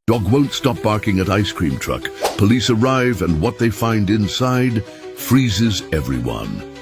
Dog won't stop barking at ice cream truck. Police arrive and what they find inside freezes everyone.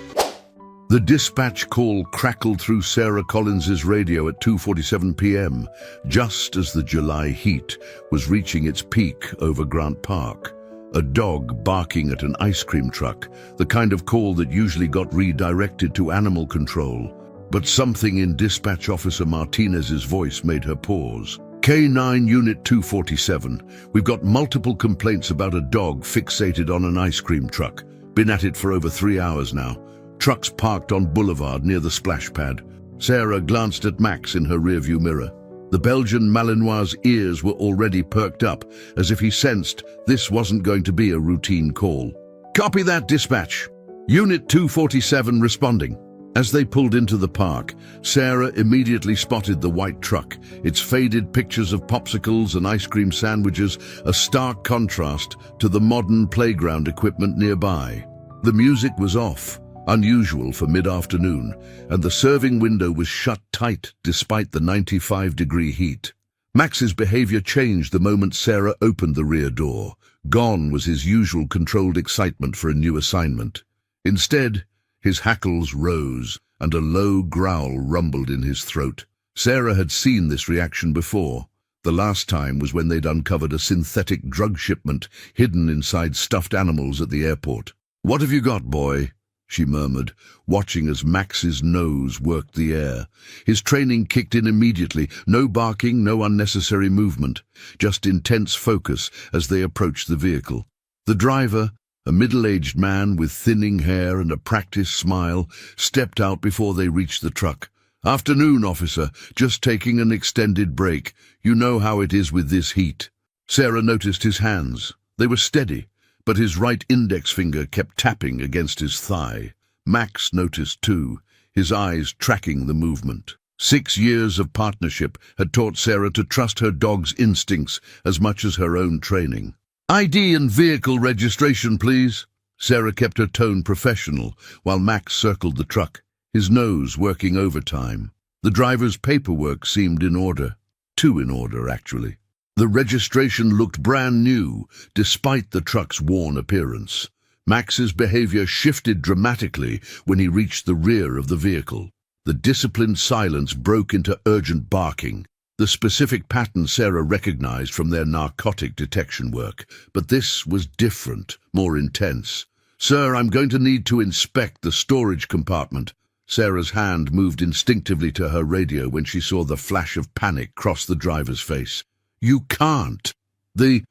The dispatch call crackled through Sarah Collins's radio at 2:47 p.m., just as the July heat was reaching its peak over Grant Park. A dog barking at an ice cream truck, the kind of call that usually got redirected to animal control. But something in Dispatch Officer Martinez's voice made her pause. K9 Unit 247, we've got multiple complaints about a dog fixated on an ice cream truck. Been at it for over 3 hours now. Trucks parked on Boulevard near the splash pad. Sarah glanced at Max in her rearview mirror. The Belgian Malinois' ears were already perked up, as if he sensed this wasn't going to be a routine call. Copy that, dispatch. Unit 247 responding. As they pulled into the park, Sarah immediately spotted the white truck, its faded pictures of popsicles and ice cream sandwiches, a stark contrast to the modern playground equipment nearby. The music was off, unusual for mid-afternoon, and the serving window was shut tight despite the 95-degree heat. Max's behavior changed the moment Sarah opened the rear door. Gone was his usual controlled excitement for a new assignment. Instead, his hackles rose, and a low growl rumbled in his throat. Sarah had seen this reaction before. The last time was when they'd uncovered a synthetic drug shipment hidden inside stuffed animals at the airport. "What have you got, boy?" she murmured, watching as Max's nose worked the air. His training kicked in immediately. No barking, no unnecessary movement, just intense focus as they approached the vehicle. The driver, a middle-aged man with thinning hair and a practiced smile, stepped out before they reached the truck. "Afternoon, officer. Just taking an extended break. You know how it is with this heat." Sarah noticed his hands. They were steady, but his right index finger kept tapping against his thigh. Max noticed too, his eyes tracking the movement. 6 years of partnership had taught Sarah to trust her dog's instincts as much as her own training. "ID and vehicle registration, please." Sarah kept her tone professional while Max circled the truck, his nose working overtime. The driver's paperwork seemed in order. Too in order, actually. The registration looked brand new, despite the truck's worn appearance. Max's behavior shifted dramatically when he reached the rear of the vehicle. The disciplined silence broke into urgent barking, the specific pattern Sarah recognized from their narcotic detection work. But this was different, more intense. "Sir, I'm going to need to inspect the storage compartment." Sarah's hand moved instinctively to her radio when she saw the flash of panic cross the driver's face. "You can't. The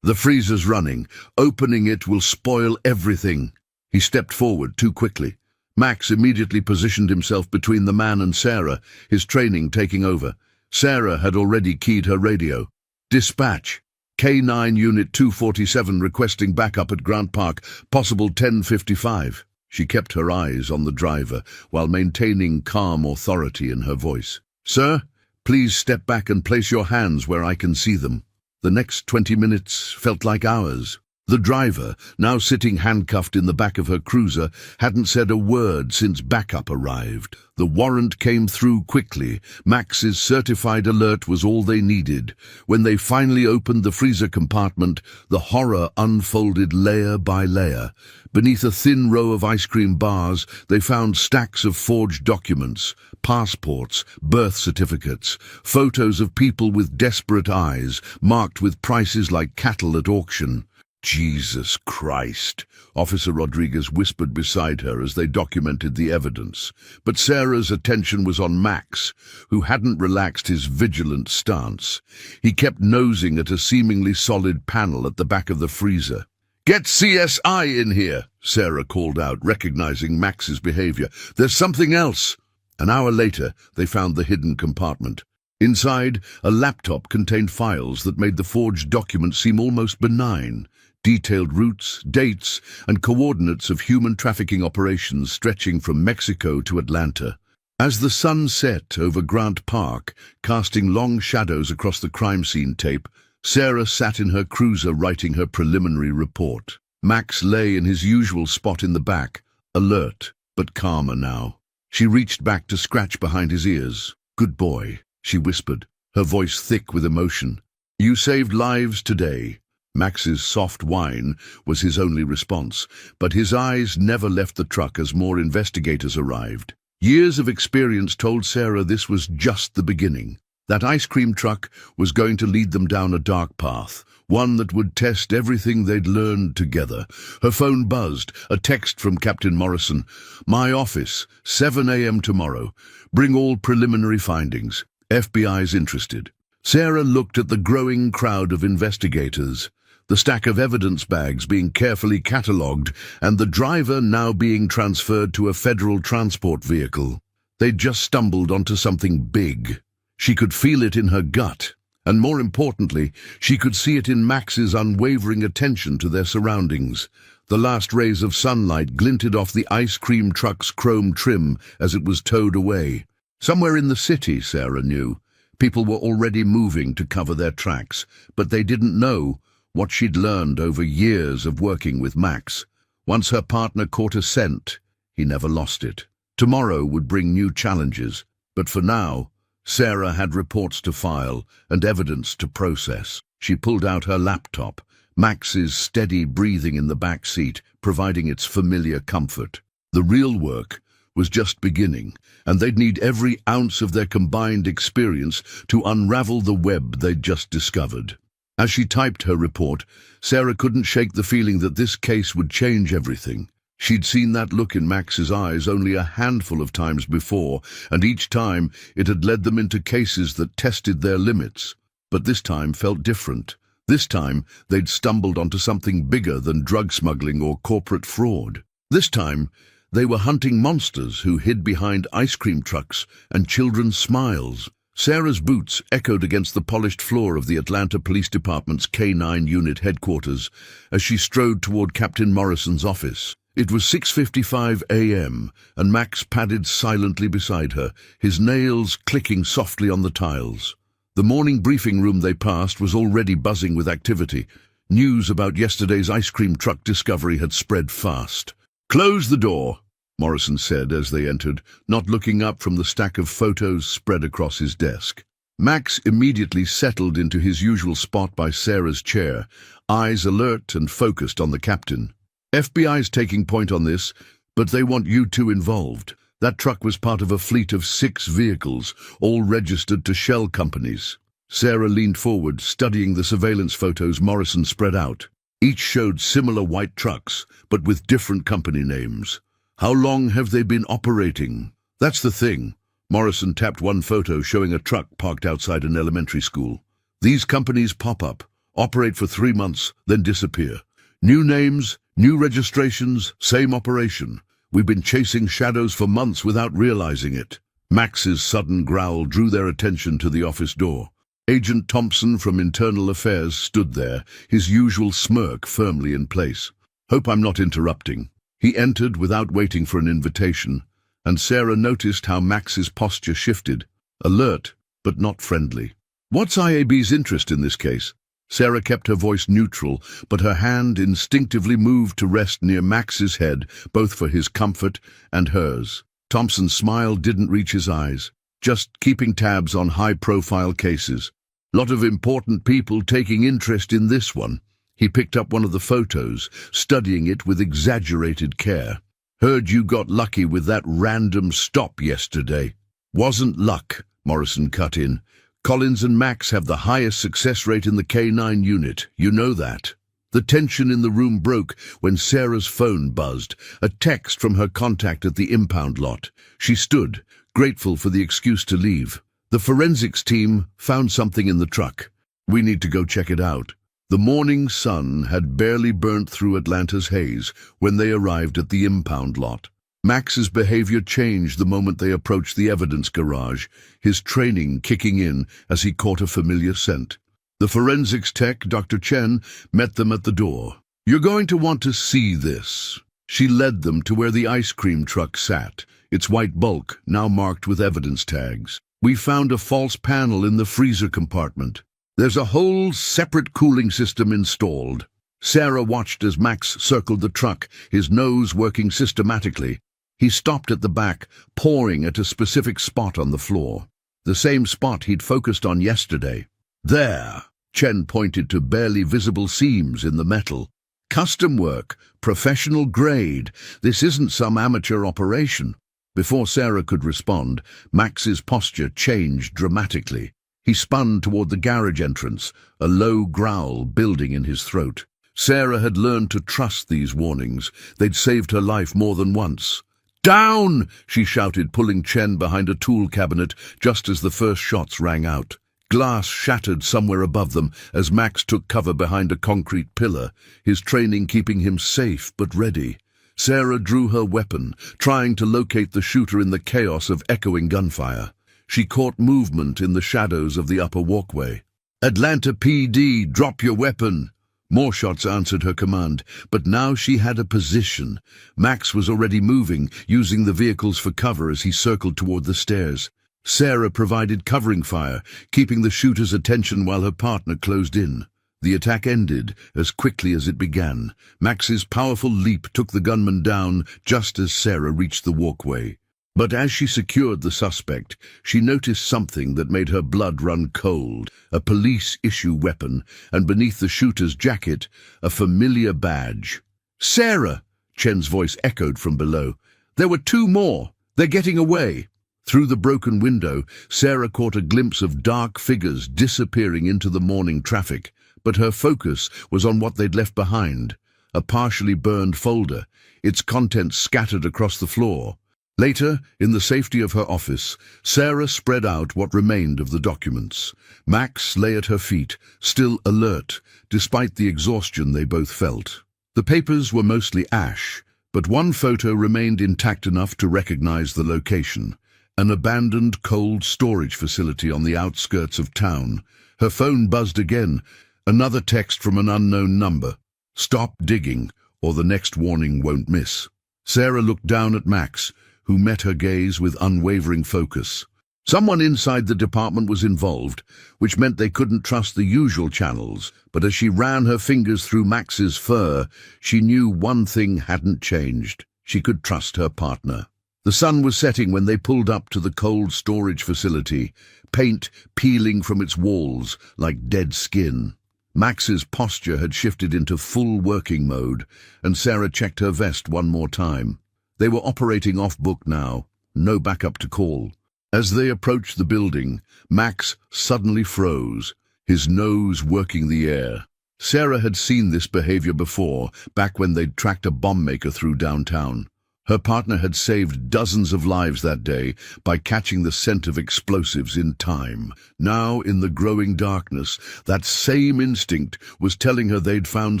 freezer's running. Opening it will spoil everything." He stepped forward too quickly. Max immediately positioned himself between the man and Sarah, his training taking over. Sarah had already keyed her radio. "Dispatch. K9 Unit 247 requesting backup at Grant Park, possible 10:55. She kept her eyes on the driver while maintaining calm authority in her voice. "Sir, please step back and place your hands where I can see them." The next 20 minutes felt like hours. The driver, now sitting handcuffed in the back of her cruiser, hadn't said a word since backup arrived. The warrant came through quickly. Max's certified alert was all they needed. When they finally opened the freezer compartment, the horror unfolded layer by layer. Beneath a thin row of ice cream bars, they found stacks of forged documents, passports, birth certificates, photos of people with desperate eyes, marked with prices like cattle at auction. "Jesus Christ," Officer Rodriguez whispered beside her as they documented the evidence. But Sarah's attention was on Max, who hadn't relaxed his vigilant stance. He kept nosing at a seemingly solid panel at the back of the freezer. "Get CSI in here," Sarah called out, recognizing Max's behavior. "There's something else." An hour later, they found the hidden compartment. Inside, a laptop contained files that made the forged documents seem almost benign. Detailed routes, dates, and coordinates of human trafficking operations stretching from Mexico to Atlanta. As the sun set over Grant Park, casting long shadows across the crime scene tape, Sarah sat in her cruiser writing her preliminary report. Max lay in his usual spot in the back, alert, but calmer now. She reached back to scratch behind his ears. "Good boy," she whispered, her voice thick with emotion. You saved lives today. Max's soft whine was his only response, but his eyes never left the truck as more investigators arrived. Years of experience told Sarah this was just the beginning. That ice cream truck was going to lead them down a dark path, one that would test everything they'd learned together. Her phone buzzed, a text from Captain Morrison. "My office, 7 a.m. tomorrow. Bring all preliminary findings. FBI's interested." Sarah looked at the growing crowd of investigators, the stack of evidence bags being carefully catalogued, and the driver now being transferred to a federal transport vehicle. They'd just stumbled onto something big. She could feel it in her gut, and more importantly, she could see it in Max's unwavering attention to their surroundings. The last rays of sunlight glinted off the ice cream truck's chrome trim as it was towed away. Somewhere in the city, Sarah knew, people were already moving to cover their tracks, but they didn't know what she'd learned over years of working with Max. Once her partner caught a scent, he never lost it. Tomorrow would bring new challenges, but for now, Sarah had reports to file and evidence to process. She pulled out her laptop, Max's steady breathing in the back seat, providing its familiar comfort. The real work was just beginning, and they'd need every ounce of their combined experience to unravel the web they'd just discovered. As she typed her report, Sarah couldn't shake the feeling that this case would change everything. She'd seen that look in Max's eyes only a handful of times before, and each time it had led them into cases that tested their limits. But this time felt different. This time they'd stumbled onto something bigger than drug smuggling or corporate fraud. This time they were hunting monsters who hid behind ice cream trucks and children's smiles. Sarah's boots echoed against the polished floor of the Atlanta Police Department's K-9 unit headquarters as she strode toward Captain Morrison's office. It was 6:55 a.m., and Max padded silently beside her, his nails clicking softly on the tiles. The morning briefing room they passed was already buzzing with activity. News about yesterday's ice cream truck discovery had spread fast. "Close the door," Morrison said as they entered, not looking up from the stack of photos spread across his desk. Max immediately settled into his usual spot by Sarah's chair, eyes alert and focused on the captain. "FBI's taking point on this, but they want you two involved. That truck was part of a fleet of 6 vehicles, all registered to shell companies." Sarah leaned forward, studying the surveillance photos Morrison spread out. Each showed similar white trucks, but with different company names. "How long have they been operating?" "That's the thing." Morrison tapped one photo showing a truck parked outside an elementary school. "These companies pop up, operate for 3 months, then disappear. New names, new registrations, same operation. We've been chasing shadows for months without realizing it." Max's sudden growl drew their attention to the office door. Agent Thompson from Internal Affairs stood there, his usual smirk firmly in place. "Hope I'm not interrupting." He entered without waiting for an invitation, and Sarah noticed how Max's posture shifted, alert but not friendly. "What's IAB's interest in this case?" Sarah kept her voice neutral, but her hand instinctively moved to rest near Max's head, both for his comfort and hers. Thompson's smile didn't reach his eyes, just keeping tabs on high-profile cases. "Lot of important people taking interest in this one." He picked up one of the photos, studying it with exaggerated care. "Heard you got lucky with that random stop yesterday." "Wasn't luck," Morrison cut in. "Collins and Max have the highest success rate in the K-9 unit, you know that." The tension in the room broke when Sarah's phone buzzed, a text from her contact at the impound lot. She stood, grateful for the excuse to leave. "The forensics team found something in the truck. We need to go check it out." The morning sun had barely burnt through Atlanta's haze when they arrived at the impound lot. Max's behavior changed the moment they approached the evidence garage, his training kicking in as he caught a familiar scent. The forensics tech, Dr. Chen, met them at the door. "You're going to want to see this." She led them to where the ice cream truck sat, its white bulk now marked with evidence tags. "We found a false panel in the freezer compartment. There's a whole separate cooling system installed." Sarah watched as Max circled the truck, his nose working systematically. He stopped at the back, pawing at a specific spot on the floor. The same spot he'd focused on yesterday. "There." Chen pointed to barely visible seams in the metal. Custom work, professional grade. This isn't some amateur operation. Before Sarah could respond, Max's posture changed dramatically. He spun toward the garage entrance, a low growl building in his throat. Sarah had learned to trust these warnings. They'd saved her life more than once. "Down!" she shouted, pulling Chen behind a tool cabinet just as the first shots rang out. Glass shattered somewhere above them as Max took cover behind a concrete pillar, his training keeping him safe but ready. Sarah drew her weapon, trying to locate the shooter in the chaos of echoing gunfire. She caught movement in the shadows of the upper walkway. "Atlanta PD, drop your weapon!" More shots answered her command, but now she had a position. Max was already moving, using the vehicles for cover as he circled toward the stairs. Sarah provided covering fire, keeping the shooter's attention while her partner closed in. The attack ended as quickly as it began. Max's powerful leap took the gunman down just as Sarah reached the walkway. But as she secured the suspect, she noticed something that made her blood run cold. A police-issue weapon, and beneath the shooter's jacket, a familiar badge. "Sarah!" Chen's voice echoed from below. "There were two more. They're getting away." Through the broken window, Sarah caught a glimpse of dark figures disappearing into the morning traffic, but her focus was on what they'd left behind. A partially burned folder, its contents scattered across the floor. Later, in the safety of her office, Sarah spread out what remained of the documents. Max lay at her feet, still alert, despite the exhaustion they both felt. The papers were mostly ash, but one photo remained intact enough to recognize the location. An abandoned cold storage facility on the outskirts of town. Her phone buzzed again, another text from an unknown number. "Stop digging, or the next warning won't miss." Sarah looked down at Max, who met her gaze with unwavering focus. Someone inside the department was involved, which meant they couldn't trust the usual channels, but as she ran her fingers through Max's fur, she knew one thing hadn't changed. She could trust her partner. The sun was setting when they pulled up to the cold storage facility, paint peeling from its walls like dead skin. Max's posture had shifted into full working mode, and Sarah checked her vest one more time. They were operating off-book now, no backup to call. As they approached the building, Max suddenly froze, his nose working the air. Sarah had seen this behavior before, back when they'd tracked a bomb maker through downtown. Her partner had saved dozens of lives that day by catching the scent of explosives in time. Now, in the growing darkness, that same instinct was telling her they'd found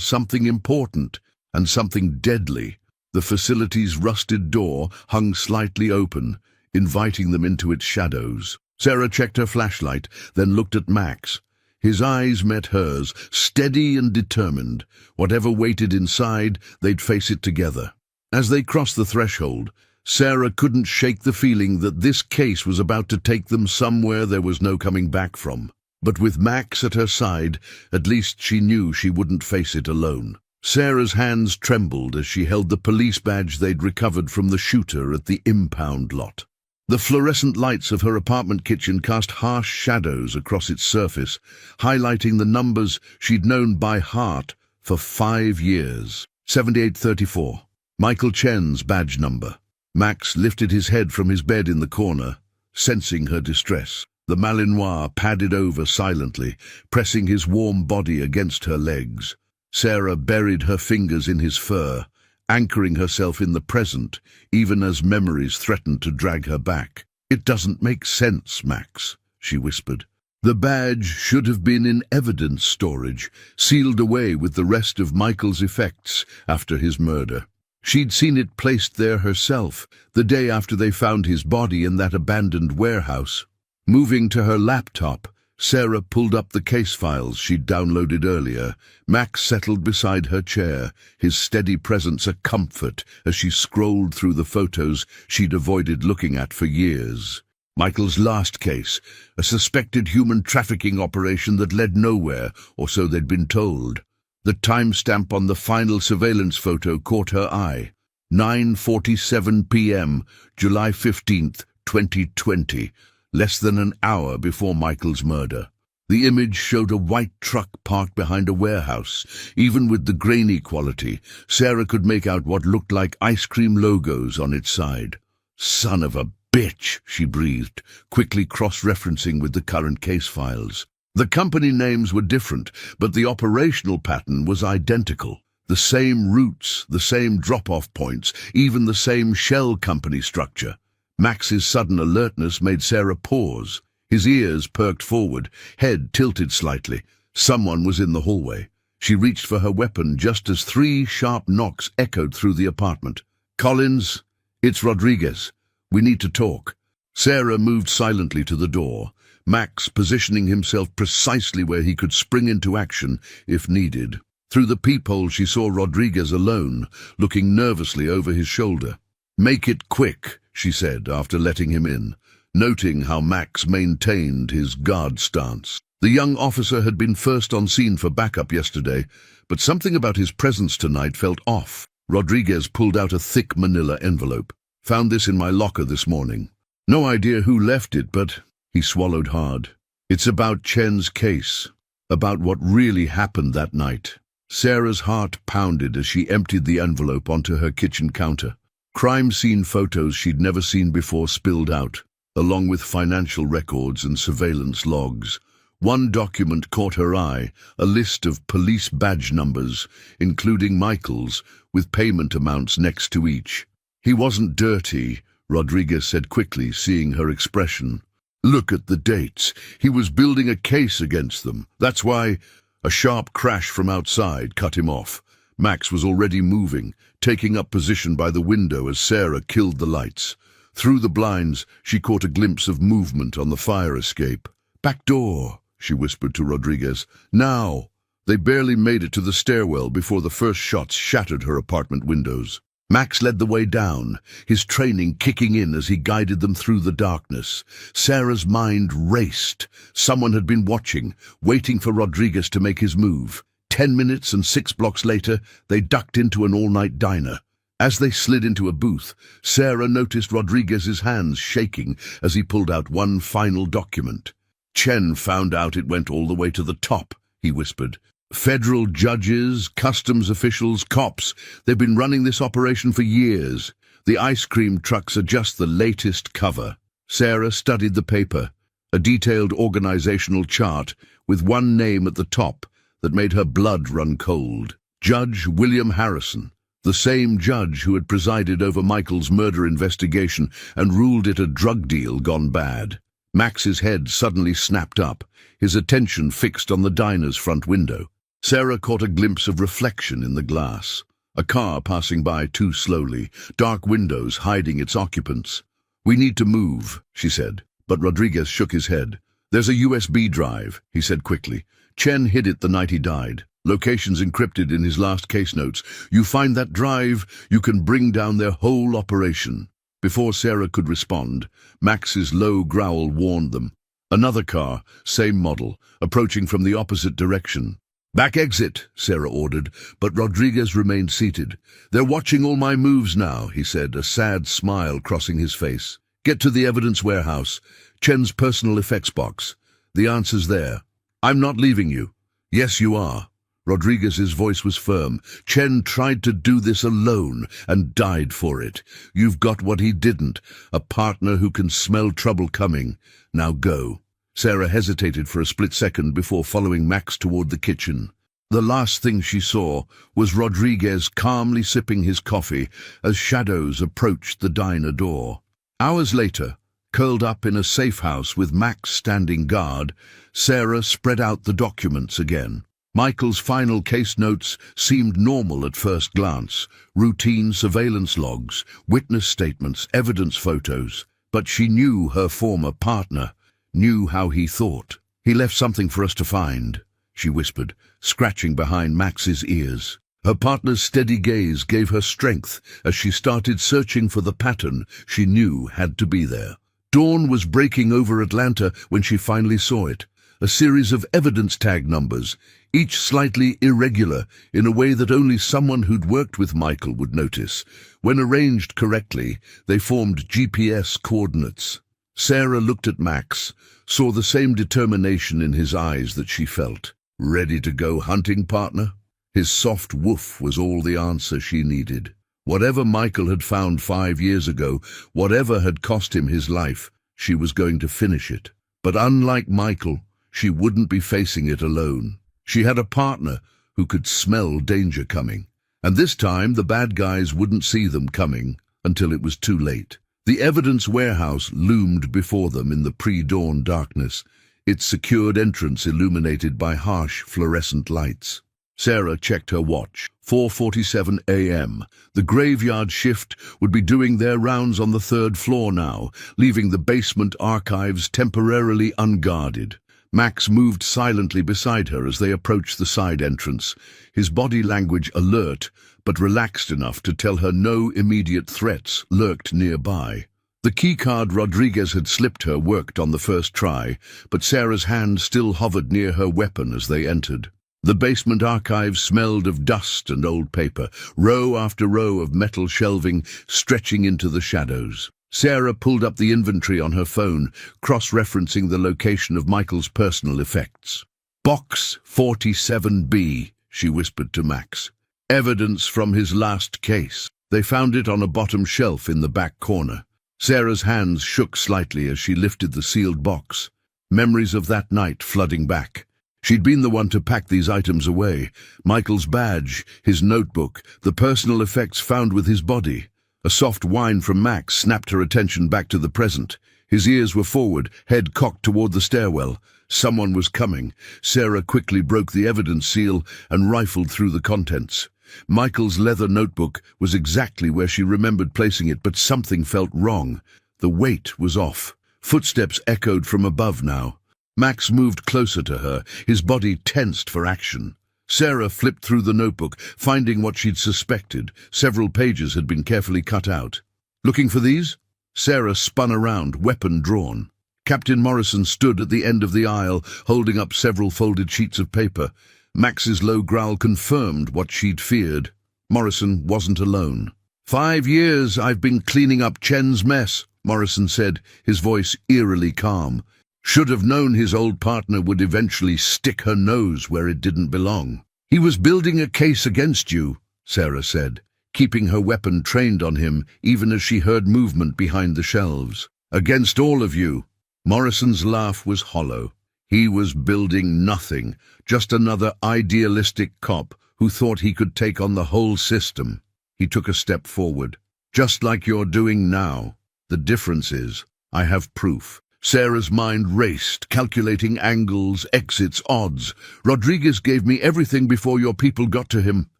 something important and something deadly. The facility's rusted door hung slightly open, inviting them into its shadows. Sarah checked her flashlight, then looked at Max. His eyes met hers, steady and determined. Whatever waited inside, they'd face it together. As they crossed the threshold, Sarah couldn't shake the feeling that this case was about to take them somewhere there was no coming back from. But with Max at her side, at least she knew she wouldn't face it alone. Sarah's hands trembled as she held the police badge they'd recovered from the shooter at the impound lot. The fluorescent lights of her apartment kitchen cast harsh shadows across its surface, highlighting the numbers she'd known by heart for 5 years. 7834. Michael Chen's badge number. Max lifted his head from his bed in the corner, sensing her distress. The Malinois padded over silently, pressing his warm body against her legs. Sarah buried her fingers in his fur, anchoring herself in the present, even as memories threatened to drag her back. "It doesn't make sense, Max," she whispered. The badge should have been in evidence storage, sealed away with the rest of Michael's effects after his murder. She'd seen it placed there herself, the day after they found his body in that abandoned warehouse. Moving to her laptop, Sarah pulled up the case files she'd downloaded earlier. Max settled beside her chair, his steady presence a comfort as she scrolled through the photos she'd avoided looking at for years. Michael's last case, a suspected human trafficking operation that led nowhere, or so they'd been told. The timestamp on the final surveillance photo caught her eye. 9:47 p.m., July 15th, 2020, less than an hour before Michael's murder. The image showed a white truck parked behind a warehouse. Even with the grainy quality, Sarah could make out what looked like ice cream logos on its side. "Son of a bitch," she breathed, quickly cross-referencing with the current case files. The company names were different, but the operational pattern was identical. The same routes, the same drop-off points, even the same shell company structure. Max's sudden alertness made Sarah pause. His ears perked forward, head tilted slightly. Someone was in the hallway. She reached for her weapon just as 3 sharp knocks echoed through the apartment. "Collins, it's Rodriguez. We need to talk." Sarah moved silently to the door, Max positioning himself precisely where he could spring into action if needed. Through the peephole she saw Rodriguez alone, looking nervously over his shoulder. "Make it quick," she said after letting him in, noting how Max maintained his guard stance. The young officer had been first on scene for backup yesterday, but something about his presence tonight felt off. Rodriguez pulled out a thick manila envelope. "Found this in my locker this morning. No idea who left it, but—" He swallowed hard. "It's about Chen's case, about what really happened that night." Sarah's heart pounded as she emptied the envelope onto her kitchen counter. Crime scene photos she'd never seen before spilled out, along with financial records and surveillance logs. One document caught her eye, a list of police badge numbers, including Michael's, with payment amounts next to each. "He wasn't dirty," Rodriguez said quickly, seeing her expression. "Look at the dates. He was building a case against them. That's why—" A sharp crash from outside cut him off. Max was already moving, taking up position by the window as Sarah killed the lights. Through the blinds, she caught a glimpse of movement on the fire escape. "Back door," she whispered to Rodriguez. "Now!" They barely made it to the stairwell before the first shots shattered her apartment windows. Max led the way down, his training kicking in as he guided them through the darkness. Sarah's mind raced. Someone had been watching, waiting for Rodriguez to make his move. 10 minutes and 6 blocks later, they ducked into an all-night diner. As they slid into a booth, Sarah noticed Rodriguez's hands shaking as he pulled out one final document. "Chen found out it went all the way to the top," he whispered. "Federal judges, customs officials, cops, they've been running this operation for years. The ice cream trucks are just the latest cover." Sarah studied the paper, a detailed organizational chart with one name at the top that made her blood run cold. Judge William Harrison, the same judge who had presided over Michael's murder investigation and ruled it a drug deal gone bad. Max's head suddenly snapped up, his attention fixed on the diner's front window. Sarah caught a glimpse of reflection in the glass. A car passing by too slowly, dark windows hiding its occupants. "We need to move," she said, but Rodriguez shook his head. "There's a USB drive," he said quickly. "Chen hid it the night he died. Locations encrypted in his last case notes. You find that drive, you can bring down their whole operation." Before Sarah could respond, Max's low growl warned them. Another car, same model, approaching from the opposite direction. "Back exit," Sarah ordered, but Rodriguez remained seated. "They're watching all my moves now," he said, a sad smile crossing his face. "Get to the evidence warehouse, Chen's personal effects box. The answer's there. I'm not leaving you." "Yes, you are." Rodriguez's voice was firm. "Chen tried to do this alone and died for it. You've got what he didn't, a partner who can smell trouble coming. Now go." Sarah hesitated for a split second before following Max toward the kitchen. The last thing she saw was Rodriguez calmly sipping his coffee as shadows approached the diner door. Hours later, curled up in a safe house with Max standing guard, Sarah spread out the documents again. Michael's final case notes seemed normal at first glance, routine surveillance logs, witness statements, evidence photos. But she knew her former partner, knew how he thought. "He left something for us to find," she whispered, scratching behind Max's ears. Her partner's steady gaze gave her strength as she started searching for the pattern she knew had to be there. Dawn was breaking over Atlanta when she finally saw it. A series of evidence tag numbers, each slightly irregular in a way that only someone who'd worked with Michael would notice. When arranged correctly, they formed GPS coordinates. Sarah looked at Max, saw the same determination in his eyes that she felt. Ready to go hunting, partner? His soft woof was all the answer she needed. Whatever Michael had found 5 years ago, whatever had cost him his life, she was going to finish it. But unlike Michael, she wouldn't be facing it alone. She had a partner who could smell danger coming. And this time the bad guys wouldn't see them coming until it was too late. The evidence warehouse loomed before them in the pre-dawn darkness, its secured entrance illuminated by harsh fluorescent lights. Sarah checked her watch. 4:47 a.m. The graveyard shift would be doing their rounds on the 3rd floor now, leaving the basement archives temporarily unguarded. Max moved silently beside her as they approached the side entrance, his body language alert, but relaxed enough to tell her no immediate threats lurked nearby. The keycard Rodriguez had slipped her worked on the first try, but Sarah's hand still hovered near her weapon as they entered. The basement archives smelled of dust and old paper, row after row of metal shelving stretching into the shadows. Sarah pulled up the inventory on her phone, cross-referencing the location of Michael's personal effects. Box 47B, she whispered to Max. Evidence from his last case. They found it on a bottom shelf in the back corner. Sarah's hands shook slightly as she lifted the sealed box, memories of that night flooding back. She'd been the one to pack these items away. Michael's badge, his notebook, the personal effects found with his body. A soft whine from Max snapped her attention back to the present. His ears were forward, head cocked toward the stairwell. Someone was coming. Sarah quickly broke the evidence seal and rifled through the contents. Michael's leather notebook was exactly where she remembered placing it, but something felt wrong. The weight was off. Footsteps echoed from above now. Max moved closer to her, his body tensed for action. Sarah flipped through the notebook, finding what she'd suspected. Several pages had been carefully cut out. Looking for these? Sarah spun around, weapon drawn. Captain Morrison stood at the end of the aisle, holding up several folded sheets of paper. Max's low growl confirmed what she'd feared. Morrison wasn't alone. 5 years I've been cleaning up Chen's mess, Morrison said, his voice eerily calm. Should have known his old partner would eventually stick her nose where it didn't belong. He was building a case against you, Sarah said, keeping her weapon trained on him even as she heard movement behind the shelves. Against all of you. Morrison's laugh was hollow. He was building nothing, just another idealistic cop who thought he could take on the whole system. He took a step forward. Just like you're doing now. The difference is, I have proof. Sarah's mind raced, calculating angles, exits, odds. Rodriguez gave me everything before your people got to him.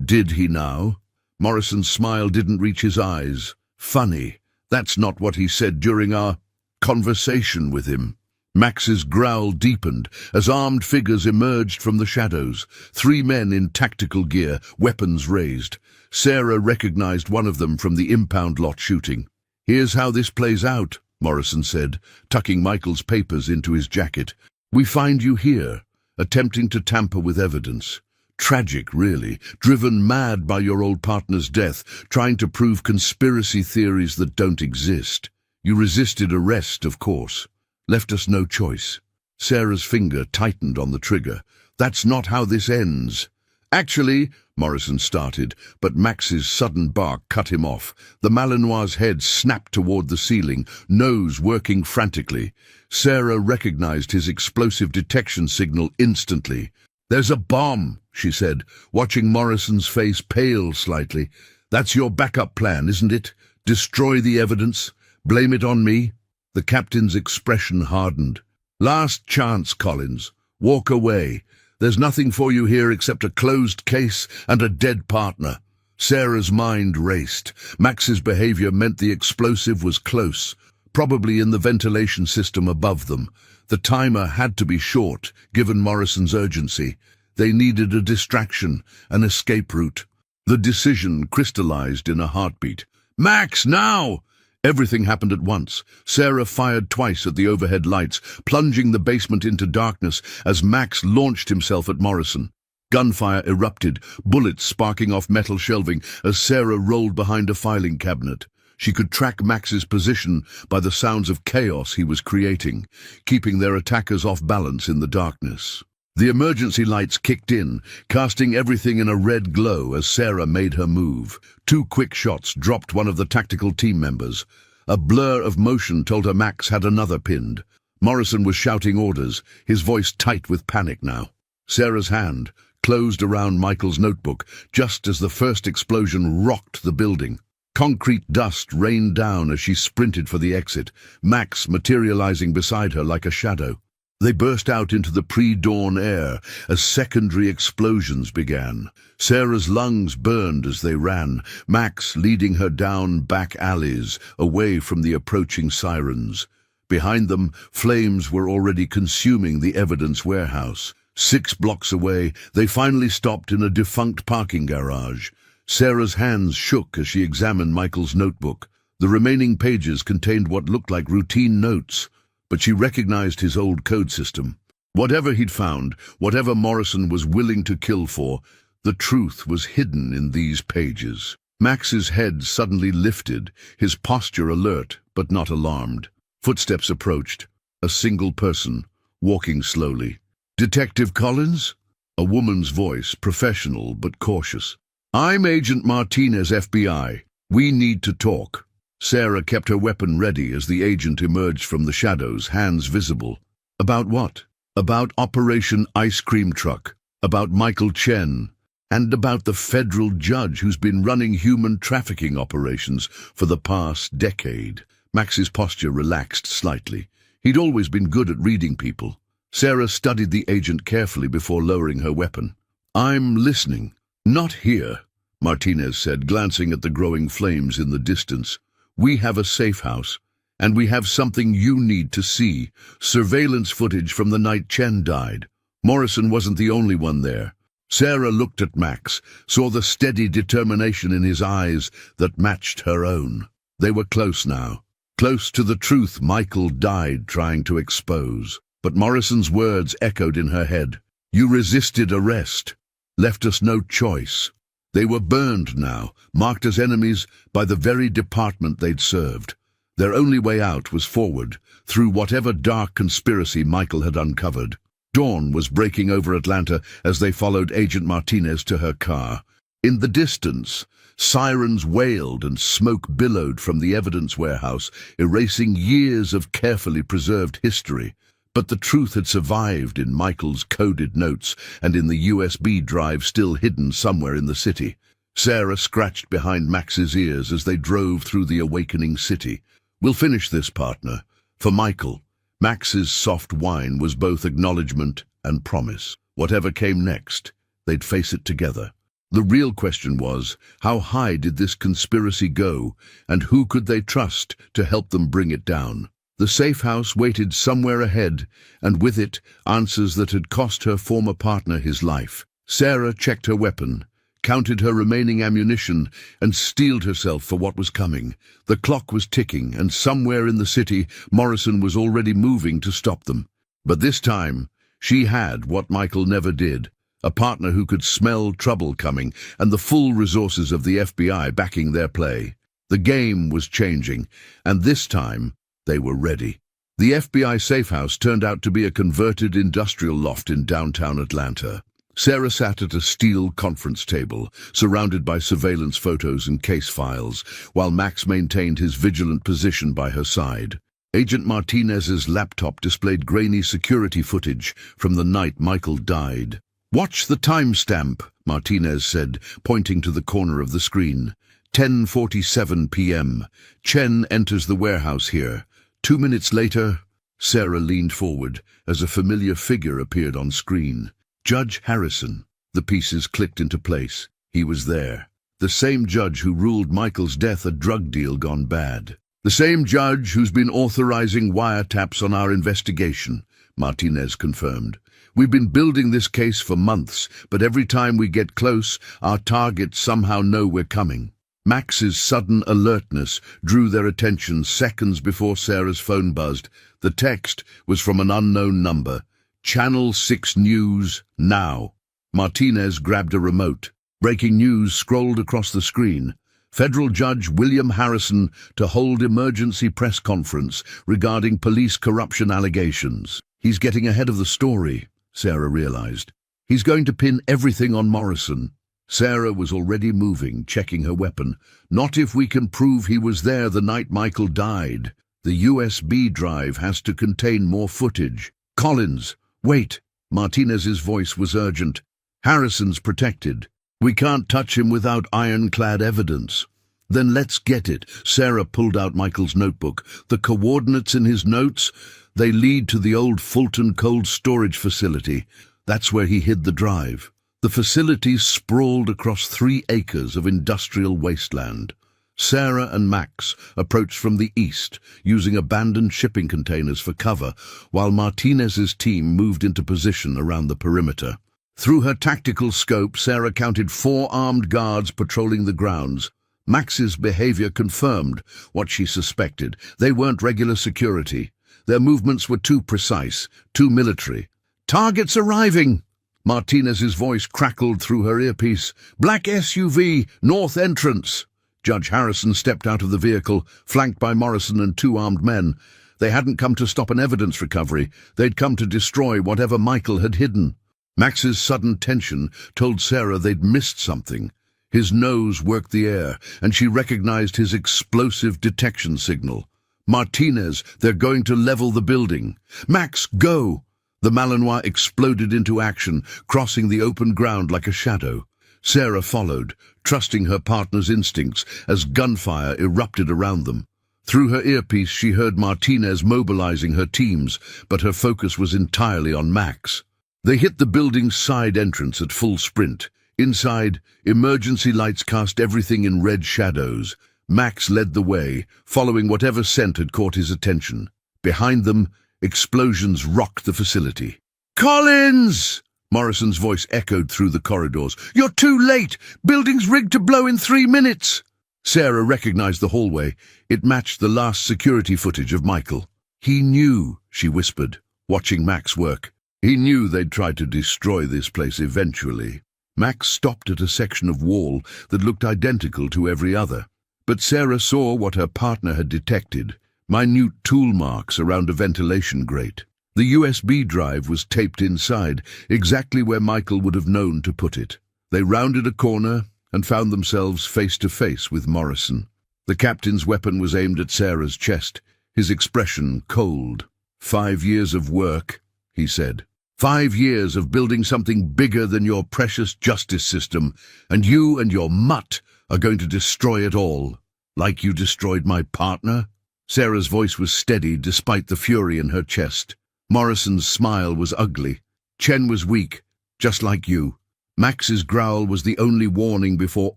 Did he now? Morrison's smile didn't reach his eyes. Funny. That's not what he said during our conversation with him. Max's growl deepened as armed figures emerged from the shadows. 3 men in tactical gear, weapons raised. Sarah recognized one of them from the impound lot shooting. Here's how this plays out, Morrison said, tucking Michael's papers into his jacket. We find you here, attempting to tamper with evidence. Tragic, really, driven mad by your old partner's death, trying to prove conspiracy theories that don't exist. You resisted arrest, of course. Left us no choice. Sarah's finger tightened on the trigger. That's not how this ends. Actually, Morrison started, but Max's sudden bark cut him off. The Malinois' head snapped toward the ceiling, nose working frantically. Sarah recognized his explosive detection signal instantly. There's a bomb, she said, watching Morrison's face pale slightly. That's your backup plan, isn't it? Destroy the evidence? Blame it on me? The captain's expression hardened. Last chance, Collins. Walk away. There's nothing for you here except a closed case and a dead partner. Sarah's mind raced. Max's behavior meant the explosive was close, probably in the ventilation system above them. The timer had to be short, given Morrison's urgency. They needed a distraction, an escape route. The decision crystallized in a heartbeat. Max, now! Everything happened at once. Sarah fired twice at the overhead lights, plunging the basement into darkness as Max launched himself at Morrison. Gunfire erupted, bullets sparking off metal shelving as Sarah rolled behind a filing cabinet. She could track Max's position by the sounds of chaos he was creating, keeping their attackers off balance in the darkness. The emergency lights kicked in, casting everything in a red glow as Sarah made her move. 2 quick shots dropped one of the tactical team members. A blur of motion told her Max had another pinned. Morrison was shouting orders, his voice tight with panic now. Sarah's hand closed around Michael's notebook just as the first explosion rocked the building. Concrete dust rained down as she sprinted for the exit, Max materializing beside her like a shadow. They burst out into the pre-dawn air as secondary explosions began. Sarah's lungs burned as they ran, Max leading her down back alleys, away from the approaching sirens. Behind them, flames were already consuming the evidence warehouse. 6 blocks away, they finally stopped in a defunct parking garage. Sarah's hands shook as she examined Michael's notebook. The remaining pages contained what looked like routine notes, but she recognized his old code system. Whatever he'd found, whatever Morrison was willing to kill for, the truth was hidden in these pages. Max's head suddenly lifted, his posture alert but not alarmed. Footsteps approached. A single person, walking slowly. "Detective Collins?" A woman's voice, professional but cautious. "I'm Agent Martinez, FBI. We need to talk." Sarah kept her weapon ready as the agent emerged from the shadows, hands visible. "About what?" "About Operation Ice Cream Truck, about Michael Chen, and about the federal judge who's been running human trafficking operations for the past decade." Max's posture relaxed slightly. He'd always been good at reading people. Sarah studied the agent carefully before lowering her weapon. "I'm listening." "Not here," Martinez said, glancing at the growing flames in the distance. "We have a safe house, and we have something you need to see. Surveillance footage from the night Chen died. Morrison wasn't the only one there." Sarah looked at Max, saw the steady determination in his eyes that matched her own. They were close now. Close to the truth Michael died trying to expose. But Morrison's words echoed in her head. "You resisted arrest. Left us no choice." They were burned now, marked as enemies by the very department they'd served. Their only way out was forward, through whatever dark conspiracy Michael had uncovered. Dawn was breaking over Atlanta as they followed Agent Martinez to her car. In the distance, sirens wailed and smoke billowed from the evidence warehouse, erasing years of carefully preserved history. But the truth had survived in Michael's coded notes and in the USB drive still hidden somewhere in the city. Sarah scratched behind Max's ears as they drove through the awakening city. "We'll finish this, partner." For Michael, Max's soft whine was both acknowledgement and promise. Whatever came next, they'd face it together. The real question was, how high did this conspiracy go, and who could they trust to help them bring it down? The safe house waited somewhere ahead, and with it, answers that had cost her former partner his life. Sarah checked her weapon, counted her remaining ammunition, and steeled herself for what was coming. The clock was ticking, and somewhere in the city, Morrison was already moving to stop them. But this time, she had what Michael never did, a partner who could smell trouble coming, and the full resources of the FBI backing their play. The game was changing, and this time, they were ready. The FBI safe house turned out to be a converted industrial loft in downtown Atlanta. Sarah sat at a steel conference table, surrounded by surveillance photos and case files, while Max maintained his vigilant position by her side. Agent Martinez's laptop displayed grainy security footage from the night Michael died. "Watch the timestamp," Martinez said, pointing to the corner of the screen. 10:47 p.m. Chen enters the warehouse here. 2 minutes later, Sarah leaned forward as a familiar figure appeared on screen. Judge Harrison. The pieces clicked into place. He was there. The same judge who ruled Michael's death a drug deal gone bad. The same judge who's been authorizing wiretaps on our investigation, Martinez confirmed. "We've been building this case for months, but every time we get close, our targets somehow know we're coming." Max's sudden alertness drew their attention seconds before Sarah's phone buzzed. The text was from an unknown number. "Channel 6 News, now." Martinez grabbed a remote. Breaking news scrolled across the screen. Federal Judge William Harrison to hold emergency press conference regarding police corruption allegations. He's getting ahead of the story, Sarah realized. He's going to pin everything on Morrison. Sarah was already moving, checking her weapon. Not if we can prove he was there the night Michael died. The USB drive has to contain more footage. Collins, wait. Martinez's voice was urgent. Harrison's protected. We can't touch him without ironclad evidence. Then let's get it. Sarah pulled out Michael's notebook. The coordinates in his notes, they lead to the old Fulton cold storage facility. That's where he hid the drive. The facility sprawled across 3 acres of industrial wasteland. Sarah and Max approached from the east, using abandoned shipping containers for cover, while Martinez's team moved into position around the perimeter. Through her tactical scope, Sarah counted 4 armed guards patrolling the grounds. Max's behavior confirmed what she suspected. They weren't regular security. Their movements were too precise, too military. "Targets arriving!" Martinez's voice crackled through her earpiece. "Black SUV, north entrance." Judge Harrison stepped out of the vehicle, flanked by Morrison and 2 armed men. They hadn't come to stop an evidence recovery. They'd come to destroy whatever Michael had hidden. Max's sudden tension told Sarah they'd missed something. His nose worked the air, and she recognized his explosive detection signal. "Martinez, they're going to level the building." "Max, go!" The Malinois exploded into action, crossing the open ground like a shadow. Sarah followed, trusting her partner's instincts as gunfire erupted around them. Through her earpiece she heard Martinez mobilizing her teams, but her focus was entirely on Max. They hit the building's side entrance at full sprint. Inside, emergency lights cast everything in red shadows. Max led the way, following whatever scent had caught his attention. Behind them, explosions rocked the facility. "Collins!" Morrison's voice echoed through the corridors. "You're too late! Building's rigged to blow in 3 minutes!" Sarah recognized the hallway. It matched the last security footage of Michael. "He knew," she whispered, watching Max work. "He knew they'd try to destroy this place eventually." Max stopped at a section of wall that looked identical to every other. But Sarah saw what her partner had detected, minute tool marks around a ventilation grate. The USB drive was taped inside, exactly where Michael would have known to put it. They rounded a corner and found themselves face to face with Morrison. The captain's weapon was aimed at Sarah's chest, his expression cold. "5 years of work," he said. 5 years of building something bigger than your precious justice system, and you and your mutt are going to destroy it all. Like you destroyed my partner? Sarah's voice was steady despite the fury in her chest. Morrison's smile was ugly. Chen was weak, just like you. Max's growl was the only warning before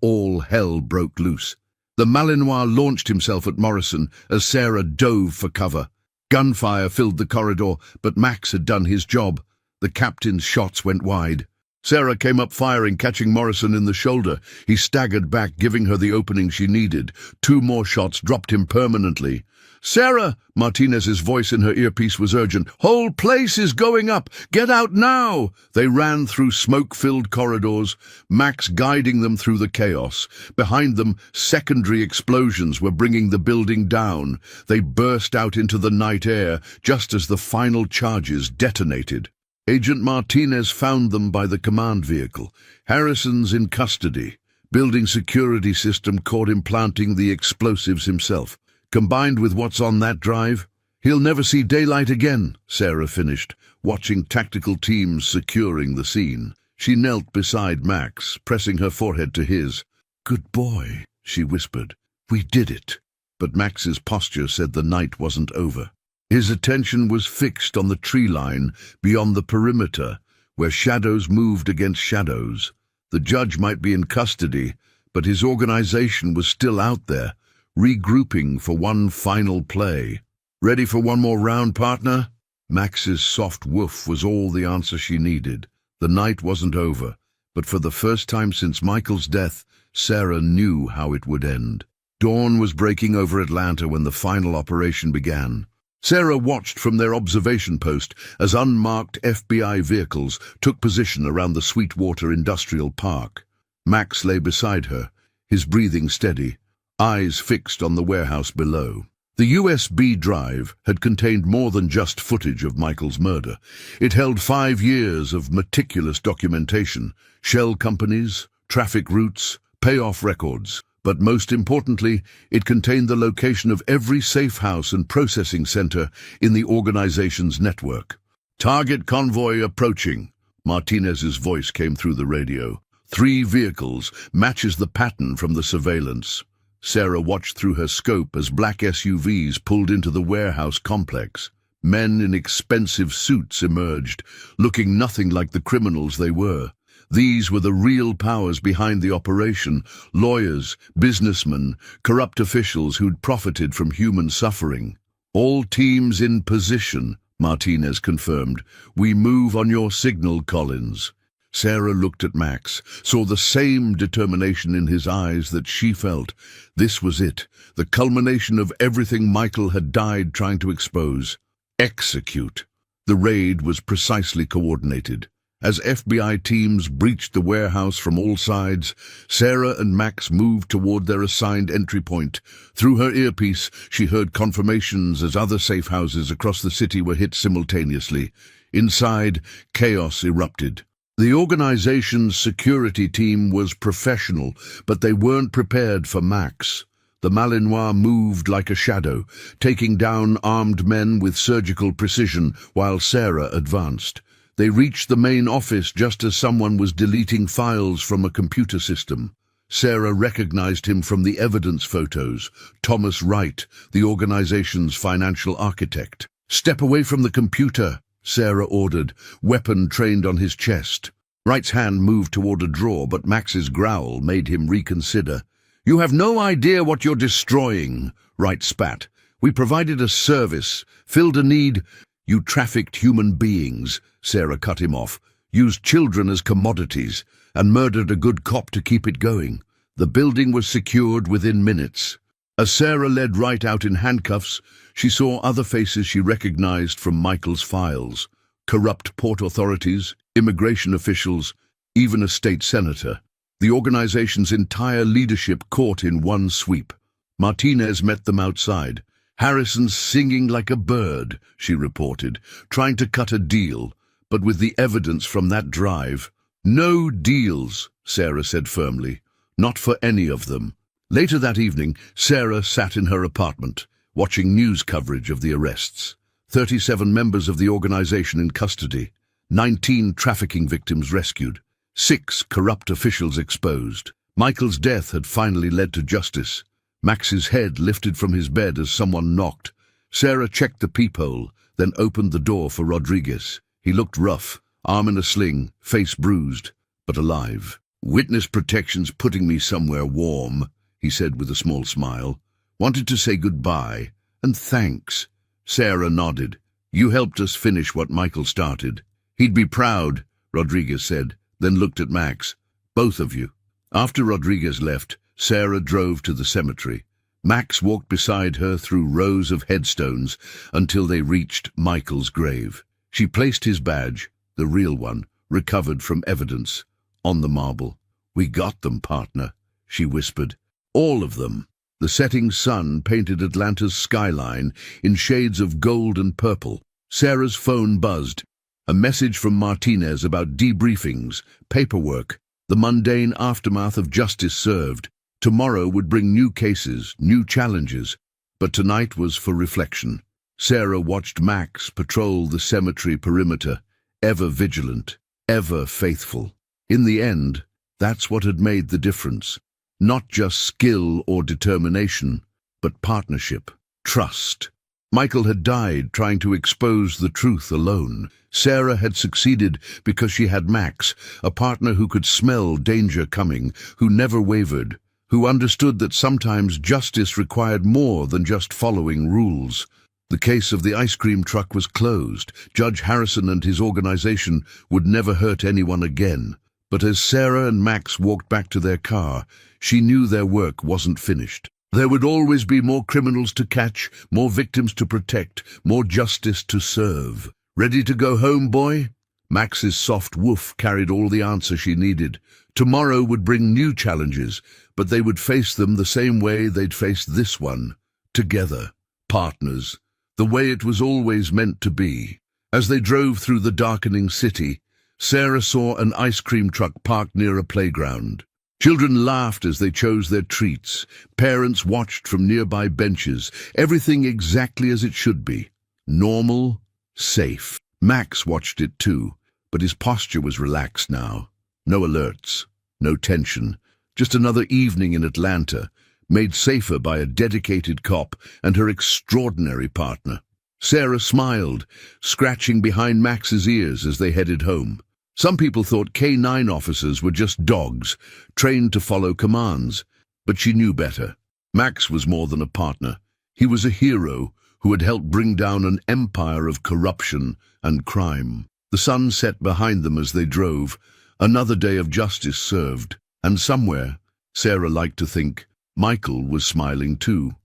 all hell broke loose. The Malinois launched himself at Morrison as Sarah dove for cover. Gunfire filled the corridor, but Max had done his job. The captain's shots went wide. Sarah came up firing, catching Morrison in the shoulder. He staggered back, giving her the opening she needed. 2 more shots dropped him permanently. "Sarah!" Martinez's voice in her earpiece was urgent. "Whole place is going up! Get out now!" They ran through smoke-filled corridors, Max guiding them through the chaos. Behind them, secondary explosions were bringing the building down. They burst out into the night air, just as the final charges detonated. Agent Martinez found them by the command vehicle. Harrison's in custody. Building security system caught him planting the explosives himself. Combined with what's on that drive, he'll never see daylight again, Sarah finished, watching tactical teams securing the scene. She knelt beside Max, pressing her forehead to his. "Good boy," she whispered. "We did it." But Max's posture said the night wasn't over. His attention was fixed on the tree line beyond the perimeter, where shadows moved against shadows. The judge might be in custody, but his organization was still out there, regrouping for one final play. "Ready for one more round, partner?" Max's soft woof was all the answer she needed. The night wasn't over, but for the first time since Michael's death, Sarah knew how it would end. Dawn was breaking over Atlanta when the final operation began. Sarah watched from their observation post as unmarked FBI vehicles took position around the Sweetwater Industrial Park. Max lay beside her, his breathing steady. eyes fixed on the warehouse below. The USB drive had contained more than just footage of Michael's murder. It held 5 years of meticulous documentation, shell companies, traffic routes, payoff records. But most importantly, it contained the location of every safe house and processing center in the organization's network. "Target convoy approaching," Martinez's voice came through the radio. 3 vehicles, matches the pattern from the surveillance. Sarah watched through her scope as black SUVs pulled into the warehouse complex. Men in expensive suits emerged, looking nothing like the criminals they were. These were the real powers behind the operation: lawyers, businessmen, corrupt officials who'd profited from human suffering. "All teams in position," Martinez confirmed. "We move on your signal, Collins." Sarah looked at Max, saw the same determination in his eyes that she felt. This was it, the culmination of everything Michael had died trying to expose. Execute. The raid was precisely coordinated. As FBI teams breached the warehouse from all sides, Sarah and Max moved toward their assigned entry point. Through her earpiece, she heard confirmations as other safe houses across the city were hit simultaneously. Inside, chaos erupted. The organization's security team was professional, but they weren't prepared for Max. The Malinois moved like a shadow, taking down armed men with surgical precision while Sarah advanced. They reached the main office just as someone was deleting files from a computer system. Sarah recognized him from the evidence photos. Thomas Wright, the organization's financial architect. "Step away from the computer," Sarah ordered, weapon trained on his chest. Wright's hand moved toward a drawer, but Max's growl made him reconsider. "You have no idea what you're destroying," Wright spat. "We provided a service, filled a need." "You trafficked human beings," Sarah cut him off, "used children as commodities, and murdered a good cop to keep it going." The building was secured within minutes. As Sarah led Wright out in handcuffs, she saw other faces she recognized from Michael's files. Corrupt port authorities, immigration officials, even a state senator. The organization's entire leadership caught in one sweep. Martinez met them outside. "Harrison's singing like a bird," she reported, "trying to cut a deal, but with the evidence from that drive." "No deals," Sarah said firmly. "Not for any of them." Later that evening, Sarah sat in her apartment, watching news coverage of the arrests. 37 members of the organization in custody, 19 trafficking victims rescued, 6 corrupt officials exposed. Michael's death had finally led to justice. Max's head lifted from his bed as someone knocked. Sarah checked the peephole, then opened the door for Rodriguez. He looked rough, arm in a sling, face bruised, but alive. "Witness protection's putting me somewhere warm," he said with a small smile. "Wanted to say goodbye, and thanks." Sarah nodded. "You helped us finish what Michael started." "He'd be proud," Rodriguez said, then looked at Max. "Both of you." After Rodriguez left, Sarah drove to the cemetery. Max walked beside her through rows of headstones until they reached Michael's grave. She placed his badge, the real one, recovered from evidence, on the marble. "We got them, partner," she whispered. "All of them." The setting sun painted Atlanta's skyline in shades of gold and purple. Sarah's phone buzzed. A message from Martinez about debriefings, paperwork, the mundane aftermath of justice served. Tomorrow would bring new cases, new challenges, but tonight was for reflection. Sarah watched Max patrol the cemetery perimeter, ever vigilant, ever faithful. In the end, that's what had made the difference. Not just skill or determination, but partnership, trust. Michael had died trying to expose the truth alone. Sarah had succeeded because she had Max, a partner who could smell danger coming, who never wavered, who understood that sometimes justice required more than just following rules. The case of the ice cream truck was closed. Judge Harrison and his organization would never hurt anyone again. But as Sarah and Max walked back to their car, she knew their work wasn't finished. There would always be more criminals to catch, more victims to protect, more justice to serve. "Ready to go home, boy?" Max's soft woof carried all the answer she needed. Tomorrow would bring new challenges, but they would face them the same way they'd faced this one, together, partners, the way it was always meant to be. As they drove through the darkening city, Sarah saw an ice cream truck parked near a playground. Children laughed as they chose their treats. Parents watched from nearby benches, everything exactly as it should be. Normal, safe. Max watched it too, but his posture was relaxed now. No alerts, no tension, just another evening in Atlanta, made safer by a dedicated cop and her extraordinary partner. Sarah smiled, scratching behind Max's ears as they headed home. Some people thought K9 officers were just dogs, trained to follow commands, but she knew better. Max was more than a partner. He was a hero who had helped bring down an empire of corruption and crime. The sun set behind them as they drove, another day of justice served, and somewhere, Sarah liked to think, Michael was smiling too.